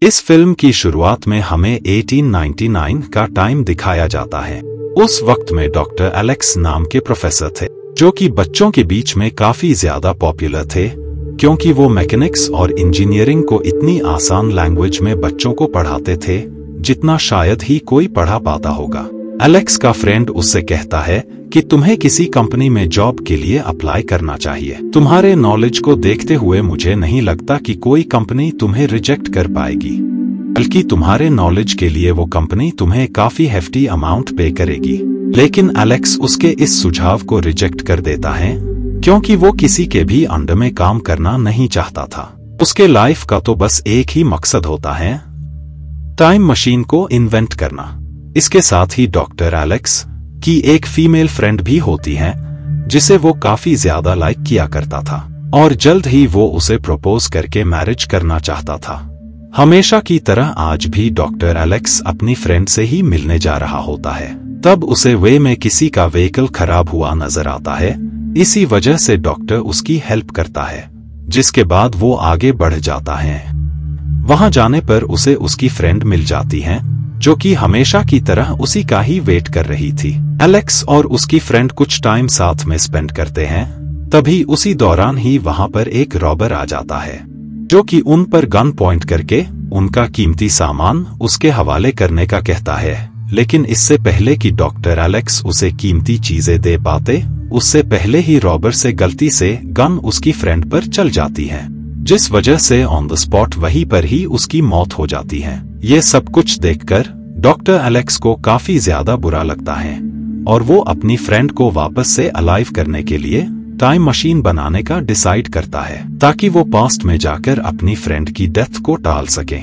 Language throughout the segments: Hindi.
इस फिल्म की शुरुआत में हमें 1899 का टाइम दिखाया जाता है। उस वक्त में डॉक्टर एलेक्स नाम के प्रोफेसर थे, जो कि बच्चों के बीच में काफी ज्यादा पॉपुलर थे, क्योंकि वो मैकेनिक्स और इंजीनियरिंग को इतनी आसान लैंग्वेज में बच्चों को पढ़ाते थे जितना शायद ही कोई पढ़ा पाता होगा। एलेक्स का फ्रेंड उससे कहता है कि तुम्हें किसी कंपनी में जॉब के लिए अप्लाई करना चाहिए। तुम्हारे नॉलेज को देखते हुए मुझे नहीं लगता कि कोई कंपनी तुम्हें रिजेक्ट कर पाएगी, बल्कि तुम्हारे नॉलेज के लिए वो कंपनी तुम्हें काफी हेफ्टी अमाउंट पे करेगी। लेकिन एलेक्स उसके इस सुझाव को रिजेक्ट कर देता है, क्योंकि वो किसी के भी अंडर में काम करना नहीं चाहता था। उसके लाइफ का तो बस एक ही मकसद होता है, टाइम मशीन को इन्वेंट करना। इसके साथ ही डॉक्टर एलेक्स की एक फीमेल फ्रेंड भी होती है, जिसे वो काफी ज्यादा लाइक किया करता था, और जल्द ही वो उसे प्रपोज करके मैरिज करना चाहता था। हमेशा की तरह आज भी डॉक्टर एलेक्स अपनी फ्रेंड से ही मिलने जा रहा होता है। तब उसे वे में किसी का व्हीकल खराब हुआ नजर आता है। इसी वजह से डॉक्टर उसकी हेल्प करता है, जिसके बाद वो आगे बढ़ जाता है। वहां जाने पर उसे उसकी फ्रेंड मिल जाती है, जो कि हमेशा की तरह उसी का ही वेट कर रही थी। एलेक्स और उसकी फ्रेंड कुछ टाइम साथ में स्पेंड करते हैं। तभी उसी दौरान ही वहां पर एक रॉबर आ जाता है, जो कि उन पर गन पॉइंट करके उनका कीमती सामान उसके हवाले करने का कहता है। लेकिन इससे पहले कि डॉक्टर एलेक्स उसे कीमती चीजें दे पाते, उससे पहले ही रॉबर से गलती से गन उसकी फ्रेंड पर चल जाती है, जिस वजह से ऑन द स्पॉट वहीं पर ही उसकी मौत हो जाती है। ये सब कुछ देखकर डॉक्टर एलेक्स को काफी ज्यादा बुरा लगता है, और वो अपनी फ्रेंड को वापस से अलाइव करने के लिए टाइम मशीन बनाने का डिसाइड करता है, ताकि वो पास्ट में जाकर अपनी फ्रेंड की डेथ को टाल सके।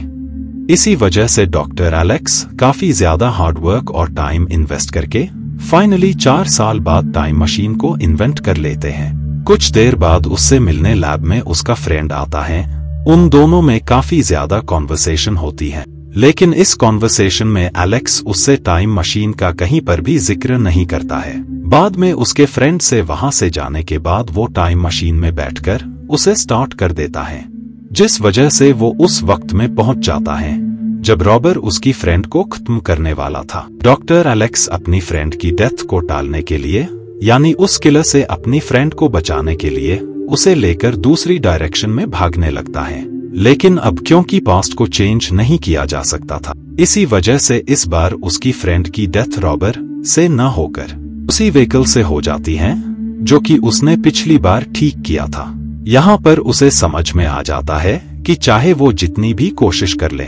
इसी वजह से डॉक्टर एलेक्स काफी ज्यादा हार्डवर्क और टाइम इन्वेस्ट करके फाइनली 4 साल बाद टाइम मशीन को इन्वेंट कर लेते हैं। कुछ देर बाद उससे मिलने लैब में उसका फ्रेंड आता है। उन दोनों में काफी ज्यादा कॉन्वर्सेशन होती है, लेकिन इस कॉन्वर्सेशन में एलेक्स उससे टाइम मशीन का कहीं पर भी जिक्र नहीं करता है। बाद में उसके फ्रेंड से वहां से जाने के बाद वो टाइम मशीन में बैठकर उसे स्टार्ट कर देता है, जिस वजह से वो उस वक्त में पहुंच जाता है जब रॉबर उसकी फ्रेंड को खत्म करने वाला था। डॉक्टर एलेक्स अपनी फ्रेंड की डेथ को टालने के लिए, यानी उस किलर से अपनी फ्रेंड को बचाने के लिए, उसे लेकर दूसरी डायरेक्शन में भागने लगता है। लेकिन अब क्योंकि पास्ट को चेंज नहीं किया जा सकता था, इसी वजह से इस बार उसकी फ्रेंड की डेथ रॉबर से न होकर उसी व्हीकल से हो जाती है, जो कि उसने पिछली बार ठीक किया था। यहाँ पर उसे समझ में आ जाता है कि चाहे वो जितनी भी कोशिश कर ले,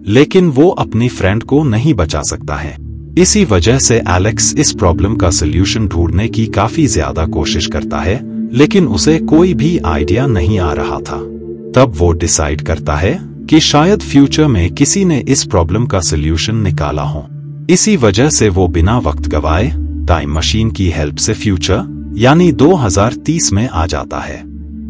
लेकिन वो अपनी फ्रेंड को नहीं बचा सकता है। इसी वजह से एलेक्स इस प्रॉब्लम का सल्यूशन ढूंढने की काफी ज्यादा कोशिश करता है, लेकिन उसे कोई भी आइडिया नहीं आ रहा था। तब वो डिसाइड करता है कि शायद फ्यूचर में किसी ने इस प्रॉब्लम का सल्यूशन निकाला हो। इसी वजह से वो बिना वक्त गवाए टाइम मशीन की हेल्प से फ्यूचर यानी 2030 में आ जाता है।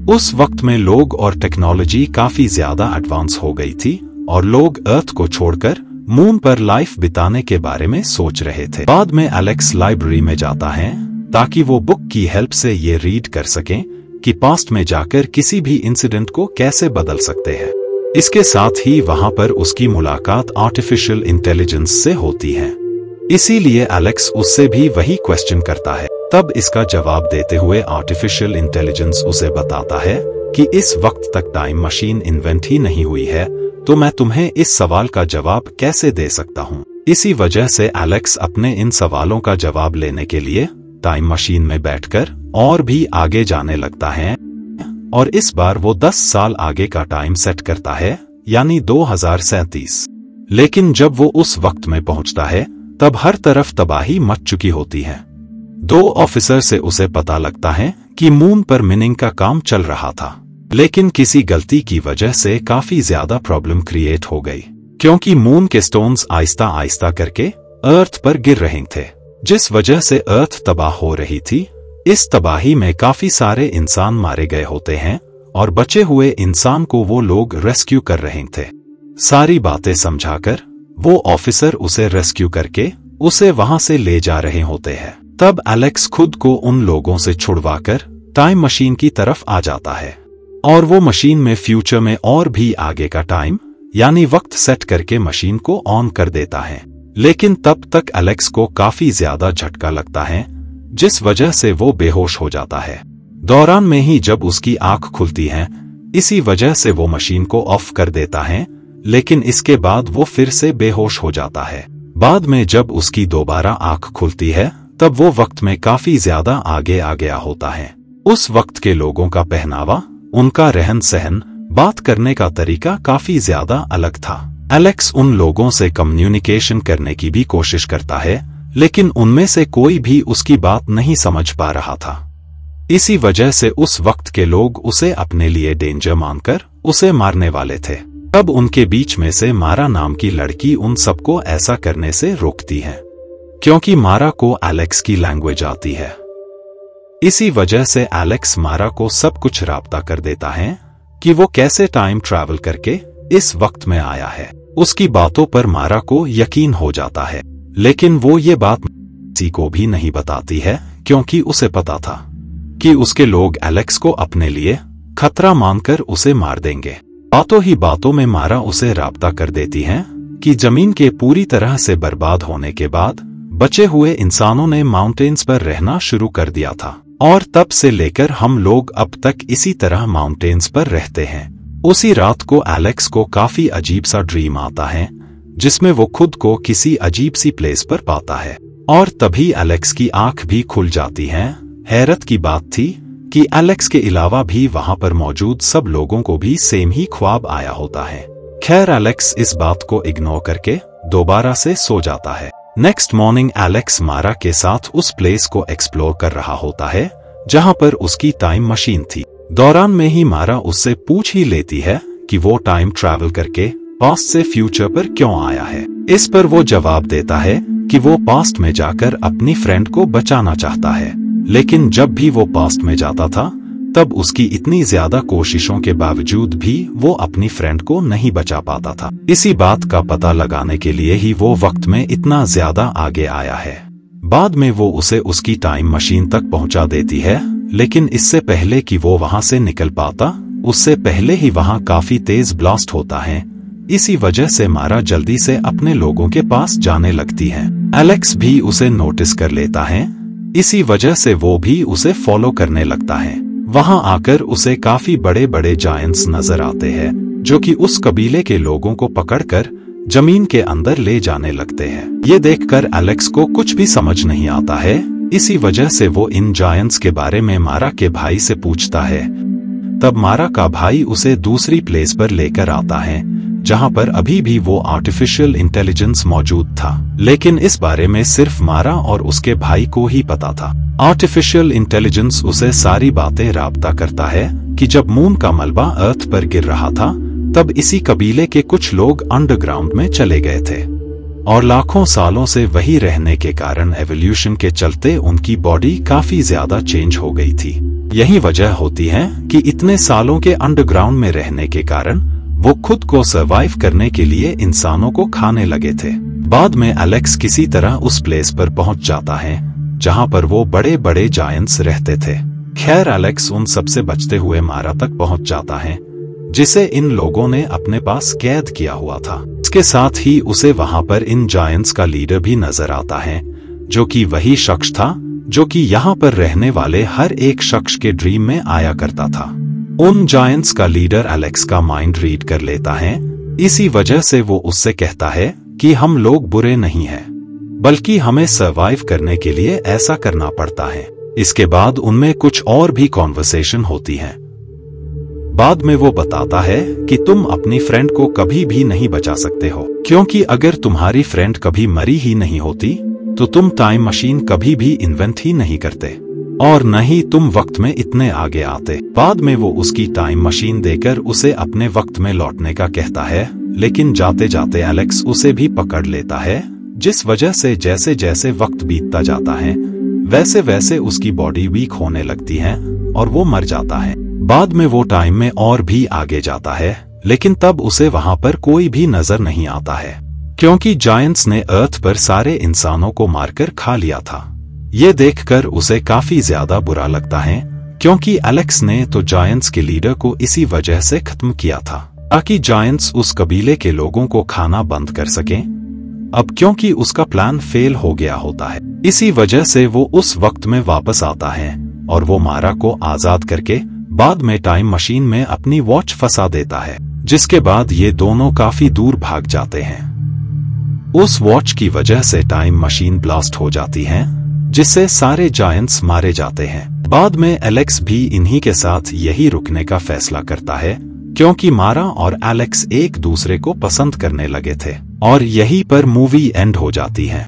उस वक्त में लोग और टेक्नोलॉजी काफी ज्यादा एडवांस हो गई थी, और लोग अर्थ को छोड़कर मून पर लाइफ बिताने के बारे में सोच रहे थे। बाद में एलेक्स लाइब्रेरी में जाता है ताकि वो बुक की हेल्प से ये रीड कर सकें कि पास्ट में जाकर किसी भी इंसिडेंट को कैसे बदल सकते हैं। इसके साथ ही वहां पर उसकी मुलाकात आर्टिफिशियल इंटेलिजेंस से होती है, इसीलिए एलेक्स उससे भी वही क्वेश्चन करता है। तब इसका जवाब देते हुए आर्टिफिशियल इंटेलिजेंस उसे बताता है कि इस वक्त तक टाइम मशीन इन्वेंट ही नहीं हुई है, तो मैं तुम्हें इस सवाल का जवाब कैसे दे सकता हूँ। इसी वजह से एलेक्स अपने इन सवालों का जवाब लेने के लिए टाइम मशीन में बैठकर और भी आगे जाने लगता है, और इस बार वो 10 साल आगे का टाइम सेट करता है, यानी 2037। लेकिन जब वो उस वक्त में पहुंचता है, तब हर तरफ तबाही मच चुकी होती है। 2 ऑफिसर से उसे पता लगता है कि मून पर मिनिंग का काम चल रहा था, लेकिन किसी गलती की वजह से काफी ज्यादा प्रॉब्लम क्रिएट हो गई, क्योंकि मून के स्टोन्स आहिस्ता आहिस्ता करके अर्थ पर गिर रहे थे, जिस वजह से अर्थ तबाह हो रही थी। इस तबाही में काफी सारे इंसान मारे गए होते हैं, और बचे हुए इंसान को वो लोग रेस्क्यू कर रहे थे। सारी बातें समझाकर वो ऑफिसर उसे रेस्क्यू करके उसे वहां से ले जा रहे होते हैं। तब एलेक्स खुद को उन लोगों से छुड़वाकर टाइम मशीन की तरफ आ जाता है, और वो मशीन में फ्यूचर में और भी आगे का टाइम यानी वक्त सेट करके मशीन को ऑन कर देता है। लेकिन तब तक एलेक्स को काफी ज्यादा झटका लगता है, जिस वजह से वो बेहोश हो जाता है। दौरान में ही जब उसकी आंख खुलती है, इसी वजह से वो मशीन को ऑफ कर देता है, लेकिन इसके बाद वो फिर से बेहोश हो जाता है। बाद में जब उसकी दोबारा आंख खुलती है, तब वो वक्त में काफी ज्यादा आगे आ गया होता है। उस वक्त के लोगों का पहनावा, उनका रहन सहन, बात करने का तरीका काफी ज्यादा अलग था। एलेक्स उन लोगों से कम्युनिकेशन करने की भी कोशिश करता है, लेकिन उनमें से कोई भी उसकी बात नहीं समझ पा रहा था। इसी वजह से उस वक्त के लोग उसे अपने लिए डेंजर मानकर उसे मारने वाले थे। तब उनके बीच में से मारा नाम की लड़की उन सबको ऐसा करने से रोकती है, क्योंकि मारा को एलेक्स की लैंग्वेज आती है। इसी वजह से एलेक्स मारा को सब कुछ राब्ता कर देता है कि वो कैसे टाइम ट्रैवल करके इस वक्त में आया है। उसकी बातों पर मारा को यकीन हो जाता है, लेकिन वो ये बात किसी को भी नहीं बताती है, क्योंकि उसे पता था कि उसके लोग एलेक्स को अपने लिए खतरा मानकर उसे मार देंगे। बातों ही बातों में मारा उसे राब्ता कर देती है कि जमीन के पूरी तरह से बर्बाद होने के बाद बचे हुए इंसानों ने माउंटेन्स पर रहना शुरू कर दिया था, और तब से लेकर हम लोग अब तक इसी तरह माउंटेन्स पर रहते हैं। उसी रात को एलेक्स को काफी अजीब सा ड्रीम आता है, जिसमें वो खुद को किसी अजीब सी प्लेस पर पाता है, और तभी एलेक्स की आंख भी खुल जाती है। हैरत की बात थी कि एलेक्स के अलावा भी वहां पर मौजूद सब लोगों को भी सेम ही ख्वाब आया होता है। खैर, एलेक्स इस बात को इग्नोर करके दोबारा से सो जाता है। नेक्स्ट मॉर्निंग एलेक्स मारा के साथ उस प्लेस को एक्सप्लोर कर रहा होता है जहां पर उसकी टाइम मशीन थी। दौरान में ही मारा उससे पूछ ही लेती है कि वो टाइम ट्रैवल करके पास्ट से फ्यूचर पर क्यों आया है। इस पर वो जवाब देता है कि वो पास्ट में जाकर अपनी फ्रेंड को बचाना चाहता है, लेकिन जब भी वो पास्ट में जाता था, तब उसकी इतनी ज्यादा कोशिशों के बावजूद भी वो अपनी फ्रेंड को नहीं बचा पाता था। इसी बात का पता लगाने के लिए ही वो वक्त में इतना ज्यादा आगे आया है। बाद में वो उसे उसकी टाइम मशीन तक पहुंचा देती है, लेकिन इससे पहले कि वो वहां से निकल पाता, उससे पहले ही वहां काफी तेज ब्लास्ट होता है। इसी वजह से मारा जल्दी से अपने लोगों के पास जाने लगती है। एलेक्स भी उसे नोटिस कर लेता है, इसी वजह से वो भी उसे फॉलो करने लगता है। वहां आकर उसे काफी बड़े बड़े जायंट्स नजर आते हैं, जो कि उस कबीले के लोगों को पकड़कर जमीन के अंदर ले जाने लगते हैं। ये देखकर एलेक्स को कुछ भी समझ नहीं आता है। इसी वजह से वो इन जायंट्स के बारे में मारा के भाई से पूछता है। तब मारा का भाई उसे दूसरी प्लेस पर लेकर आता है, जहां पर अभी भी वो आर्टिफिशियल इंटेलिजेंस मौजूद था, लेकिन इस बारे में सिर्फ मारा और उसके भाई को ही पता था। आर्टिफिशियल इंटेलिजेंस उसे सारी बातें राब्ता करता है कि जब मून का मलबा अर्थ पर गिर रहा था, तब इसी कबीले के कुछ लोग अंडरग्राउंड में चले गए थे, और लाखों सालों से वही रहने के कारण एवोल्यूशन के चलते उनकी बॉडी काफी ज्यादा चेंज हो गई थी। यही वजह होती है कि इतने सालों के अंडरग्राउंड में रहने के कारण वो खुद को सर्वाइव करने के लिए इंसानों को खाने लगे थे। बाद में एलेक्स किसी तरह उस प्लेस पर पहुंच जाता है जहां पर वो बड़े बड़े जायंट्स रहते थे। खैर, एलेक्स उन सबसे बचते हुए मारा तक पहुंच जाता है, जिसे इन लोगों ने अपने पास कैद किया हुआ था। इसके साथ ही उसे वहां पर इन जायंट्स का लीडर भी नजर आता है, जो कि वही शख्स था जो कि यहाँ पर रहने वाले हर एक शख्स के ड्रीम में आया करता था। उन जायंट्स का लीडर एलेक्स का माइंड रीड कर लेता है। इसी वजह से वो उससे कहता है कि हम लोग बुरे नहीं हैं, बल्कि हमें सर्वाइव करने के लिए ऐसा करना पड़ता है। इसके बाद उनमें कुछ और भी कॉन्वर्सेशन होती है। बाद में वो बताता है कि तुम अपनी फ्रेंड को कभी भी नहीं बचा सकते हो, क्योंकि अगर तुम्हारी फ्रेंड कभी मरी ही नहीं होती तो तुम टाइम मशीन कभी भी इन्वेंट ही नहीं करते, और न ही तुम वक्त में इतने आगे आते। बाद में वो उसकी टाइम मशीन देकर उसे अपने वक्त में लौटने का कहता है, लेकिन जाते जाते एलेक्स उसे भी पकड़ लेता है, जिस वजह से जैसे जैसे वक्त बीतता जाता है वैसे वैसे उसकी बॉडी वीक होने लगती है और वो मर जाता है। बाद में वो टाइम में और भी आगे जाता है, लेकिन तब उसे वहां पर कोई भी नजर नहीं आता है, क्योंकि जायंट्स ने अर्थ पर सारे इंसानों को मारकर खा लिया था। ये देखकर उसे काफी ज्यादा बुरा लगता है, क्योंकि एलेक्स ने तो जायंट्स के लीडर को इसी वजह से खत्म किया था। ताकि जायंट्स उस कबीले के लोगों को खाना बंद कर सकें। अब क्योंकि उसका प्लान फेल हो गया होता है, इसी वजह से वो उस वक्त में वापस आता है और वो मारा को आजाद करके बाद में टाइम मशीन में अपनी वॉच फंसा देता है, जिसके बाद ये दोनों काफी दूर भाग जाते हैं। उस वॉच की वजह से टाइम मशीन ब्लास्ट हो जाती है, जिससे सारे जायंट्स मारे जाते हैं। बाद में एलेक्स भी इन्हीं के साथ यही रुकने का फैसला करता है, क्योंकि मारा और एलेक्स एक दूसरे को पसंद करने लगे थे। और यहीं पर मूवी एंड हो जाती है।